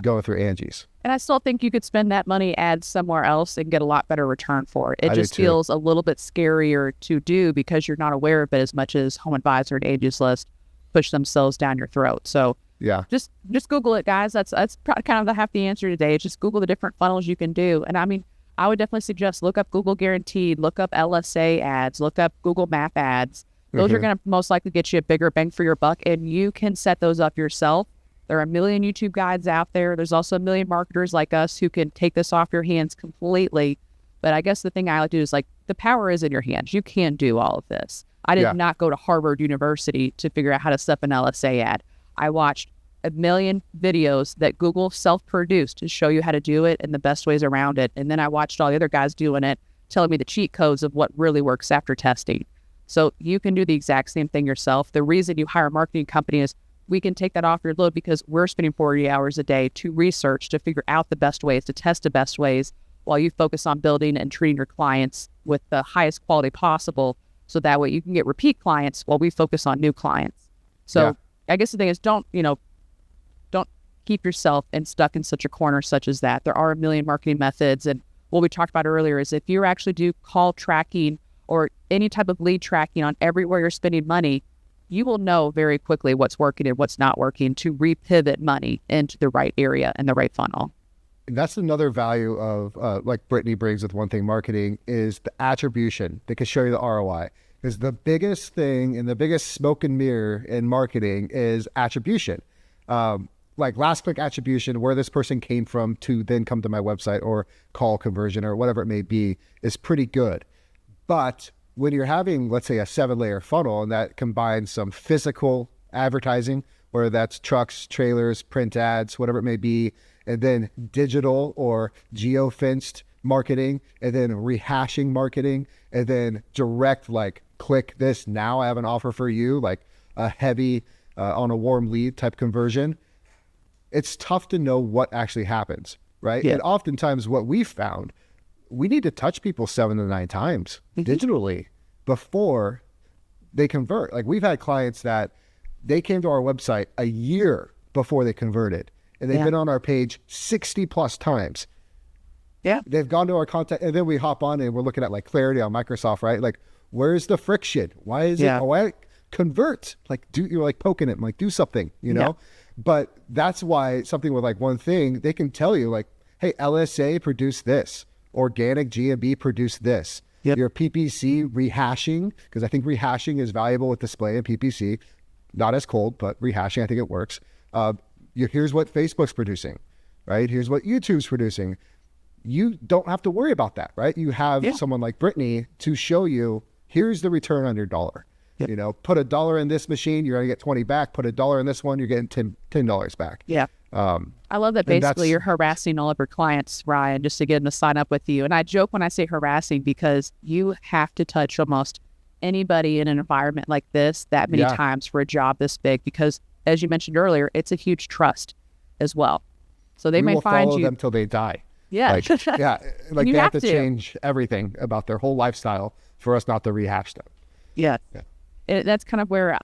going through Angie's. And I still think you could spend that money ads somewhere else and get a lot better return for it. It just feels a little bit scarier to do because you're not aware of it as much as Home Advisor and Angie's List push themselves down your throat. So just Google it, guys. That's kind of half the answer today. It's just Google the different funnels you can do. And I mean, I would definitely suggest look up Google Guaranteed, look up LSA ads, look up Google Map ads. Those are going to most likely get you a bigger bang for your buck, and you can set those up yourself There are a million YouTube guides out there. There's also a million marketers like us who can take this off your hands completely. But I guess the thing I like to do is like, the power is in your hands. You can do all of this. I did not go to Harvard University to figure out how to set up an LSA ad. I watched a million videos that Google self-produced to show you how to do it and the best ways around it. And then I watched all the other guys doing it, telling me the cheat codes of what really works after testing. So you can do the exact same thing yourself. The reason you hire a marketing company is we can take that off your load because we're spending 40 hours a day to research, to figure out the best ways, to test the best ways, while you focus on building and treating your clients with the highest quality possible. So that way you can get repeat clients while we focus on new clients. So I guess the thing is don't keep yourself stuck in such a corner such as that. There are a million marketing methods. And what we talked about earlier is if you actually do call tracking or any type of lead tracking on everywhere you're spending money, you will know very quickly what's working and what's not working to repivot money into the right area and the right funnel. That's another value of like Brittany brings with One Thing Marketing is the attribution. They can show you the ROI. Because the biggest thing and the biggest smoke and mirror in marketing is attribution. Like last click attribution, where this person came from to then come to my website, or call conversion or whatever it may be, is pretty good. But when you're having, let's say, a 7-layer funnel and that combines some physical advertising, whether that's trucks, trailers, print ads, whatever it may be, and then digital or geo-fenced marketing, and then rehashing marketing, and then direct, like, click this now, I have an offer for you, like a heavy on a warm lead type conversion, it's tough to know what actually happens, right? And oftentimes what we've found, we need to touch people 7 to 9 times digitally before they convert. Like we've had clients that they came to our website a year before they converted, and they've been on our page 60 plus times. Yeah. They've gone to our contact, and then we hop on and we're looking at like clarity on Microsoft, right? Like, where's the friction? Why is it, why convert? Like, you're like poking it, like, do something, you know? But that's why something with like One Thing, they can tell you like, hey, LSA produced this, organic GMB produced this. Your PPC rehashing, because I think rehashing is valuable with display and PPC, not as cold, but rehashing, I think it works. Here's what Facebook's producing, right? Here's what YouTube's producing. You don't have to worry about that, right? You have someone like Brittany to show you, here's the return on your dollar. You know, put $1 in this machine, you're going to get 20 back. Put $1 in this one, you're getting $10 back. I love that basically you're harassing all of your clients, Ryan, just to get them to sign up with you. And I joke when I say harassing because you have to touch almost anybody in an environment like this that many times for a job this big, because as you mentioned earlier, it's a huge trust as well. So they may find follow you them till they die. Like they have to change everything about their whole lifestyle for us not to rehash them. That's kind of where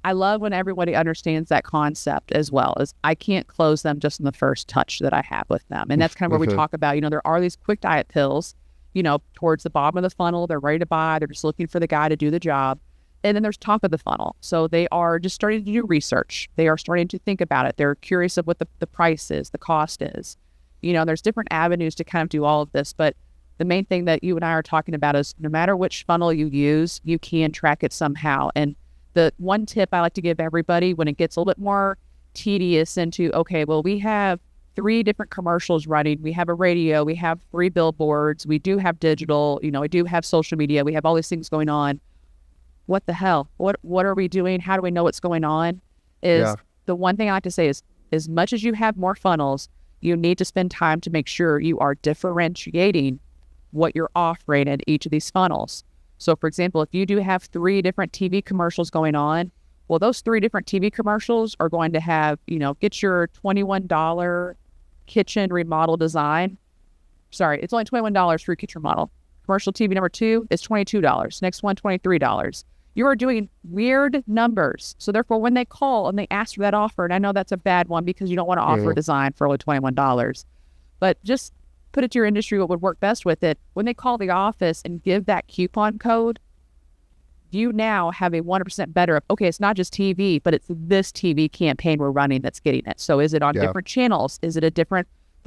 I love when everybody understands that concept as well, as I can't close them just in the first touch that I have with them. And that's kind of where we talk about, you know, there are these quick diet pills, you know, towards the bottom of the funnel. They're ready to buy. They're just looking for the guy to do the job. And then there's top of the funnel. So they are just starting to do research. They are starting to think about it. They're curious of what the price is, the cost is. You know, there's different avenues to kind of do all of this. But the main thing that you and I are talking about is no matter which funnel you use, you can track it somehow. And the one tip I like to give everybody when it gets a little bit more tedious into, okay, well, we have 3 different commercials running. We have a radio. We have 3 billboards. We do have digital. You know, we do have social media. We have all these things going on. What the hell? What are we doing? How do we know what's going on? The one thing I like to say is, as much as you have more funnels, you need to spend time to make sure you are differentiating what you're offering in each of these funnels. So for example, if you do have 3 different TV commercials going on, well, those 3 different TV commercials are going to have, you know, get your $21 kitchen remodel design. Sorry, it's only $21 for your kitchen remodel. Commercial TV number 2 is $22. Next one, $23. You are doing weird numbers. So therefore, when they call and they ask for that offer, and I know that's a bad one because you don't want to offer a design for only $21, but just put it to your industry what would work best with it. When they call the office and give that coupon code, you now have a 100% better, okay, it's not just TV, but it's this TV campaign we're running that's getting it. So is it on different channels? Is it the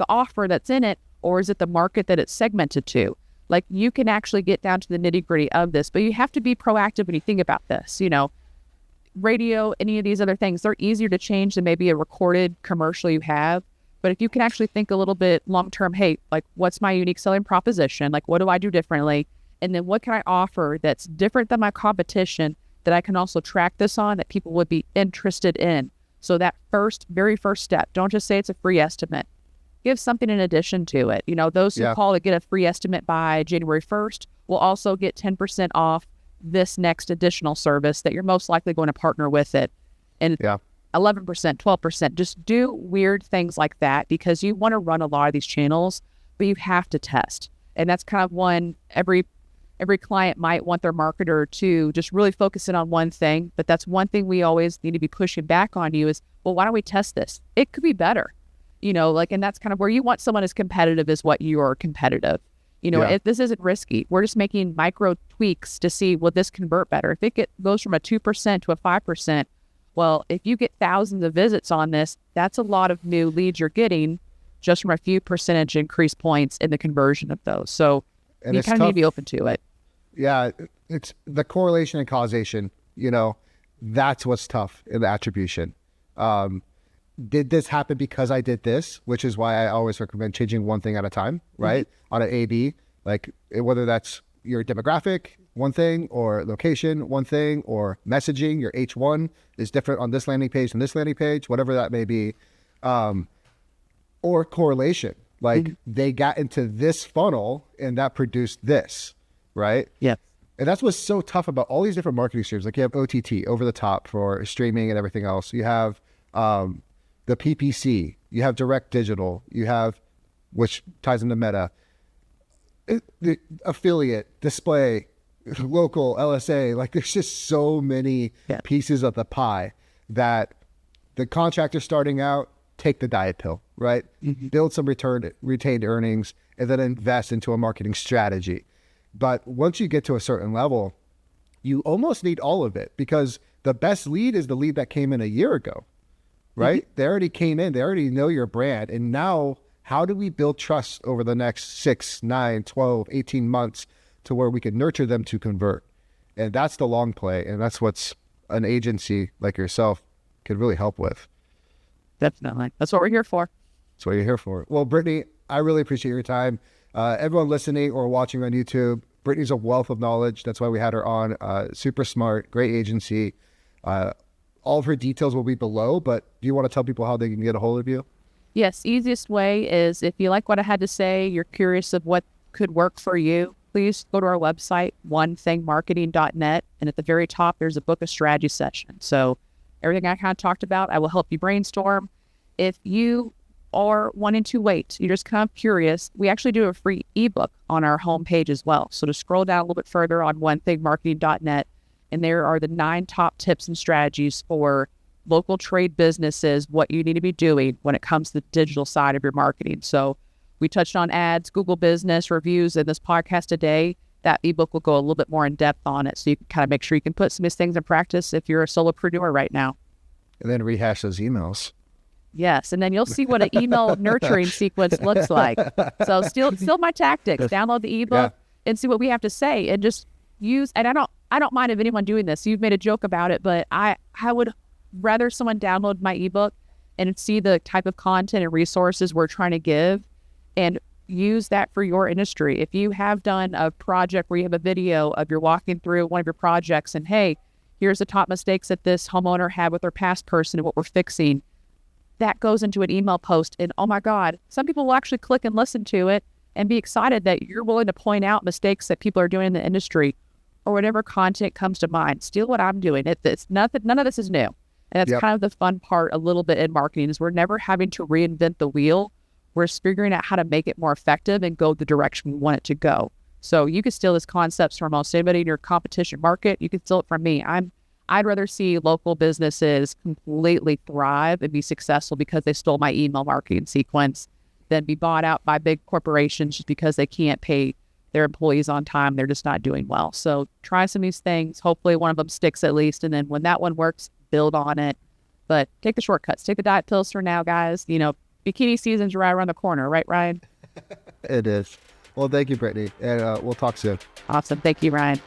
offer that's in it, or is it the market that it's segmented to? Like, you can actually get down to the nitty gritty of this, but you have to be proactive when you think about this. You know, radio, any of these other things, they're easier to change than maybe a recorded commercial you have. But if you can actually think a little bit long-term, hey, like what's my unique selling proposition? Like what do I do differently? And then what can I offer that's different than my competition that I can also track this on that people would be interested in? So that very first step, don't just say it's a free estimate. Give something in addition to it. You know, those who call to get a free estimate by January 1st will also get 10% off this next additional service that you're most likely going to partner with it. And 11%, 12%, just do weird things like that because you want to run a lot of these channels, but you have to test. And that's kind of one, every client might want their marketer to just really focus in on one thing, but that's one thing we always need to be pushing back on you is, well, why don't we test this? It could be better. You know, like, and that's kind of where you want someone as competitive as what you are competitive. You know, if this isn't risky, we're just making micro tweaks to see, will this convert better? If it goes from a 2% to a 5%, well, if you get thousands of visits on this, that's a lot of new leads you're getting just from a few percentage increase points in the conversion of those. So you kind of need to be open to it. Yeah, it's the correlation and causation, you know, that's what's tough in the attribution. Did this happen because I did this, which is why I always recommend changing one thing at a time, right? On an A/B, like whether that's your demographic, one thing, or location, one thing, or messaging, your H1 is different on this landing page than this landing page, whatever that may be, or correlation, like they got into this funnel and that produced this, right? Yeah. And that's what's so tough about all these different marketing streams. Like you have OTT, over the top for streaming and everything else. You have the PPC, you have direct digital, you have, which ties into Meta, the affiliate, display, local, LSA. Like there's just so many pieces of the pie that the contractor starting out, take the diet pill, right? Build some retained earnings and then invest into a marketing strategy. But once you get to a certain level, you almost need all of it because the best lead is the lead that came in a year ago. Right? They already came in, they already know your brand. And now how do we build trust over the next 6, 9, 12, 18 months to where we can nurture them to convert? And that's the long play. And that's what's an agency like yourself could really help with. Definitely. That's what we're here for. That's what you're here for. Well, Brittany, I really appreciate your time. Everyone listening or watching on YouTube, Brittany's a wealth of knowledge. That's why we had her on. Super smart, great agency. All of her details will be below, but do you want to tell people how they can get a hold of you? Yes, easiest way is if you like what I had to say, you're curious of what could work for you, please go to our website, onethingmarketing.net. And at the very top, there's a book of strategy session. So everything I kind of talked about, I will help you brainstorm. If you are wanting to wait, you're just kind of curious, we actually do a free ebook on our homepage as well. So to scroll down a little bit further on onethingmarketing.net, and there are the 9 top tips and strategies for local trade businesses, what you need to be doing when it comes to the digital side of your marketing. So we touched on ads, Google business, reviews in this podcast today. That ebook will go a little bit more in depth on it. So you can kind of make sure you can put some of these things in practice if you're a solopreneur right now. And then rehash those emails. Yes. And then you'll see what an email nurturing sequence looks like. So still my tactics, download the ebook and see what we have to say and just use, and I don't mind if anyone doing this. You've made a joke about it, but I would rather someone download my ebook and see the type of content and resources we're trying to give and use that for your industry. If you have done a project where you have a video of you're walking through one of your projects and, hey, here's the top mistakes that this homeowner had with their past person and what we're fixing, that goes into an email post. And oh my God, some people will actually click and listen to it and be excited that you're willing to point out mistakes that people are doing in the industry or whatever content comes to mind. Steal what I'm doing. It's nothing, none of this is new. And that's kind of the fun part a little bit in marketing is we're never having to reinvent the wheel. We're figuring out how to make it more effective and go the direction we want it to go. So you can steal these concepts from almost anybody in your competition market. You can steal it from me. I'd rather see local businesses completely thrive and be successful because they stole my email marketing sequence than be bought out by big corporations just because they can't pay their employees on time. They're just not doing well. So try some of these things. Hopefully one of them sticks at least. And then when that one works, build on it. But take the shortcuts. Take the diet pills for now, guys. You know, bikini season's right around the corner. Right, Ryan? It is. Well, thank you, Brittany. And we'll talk soon. Awesome. Thank you, Ryan.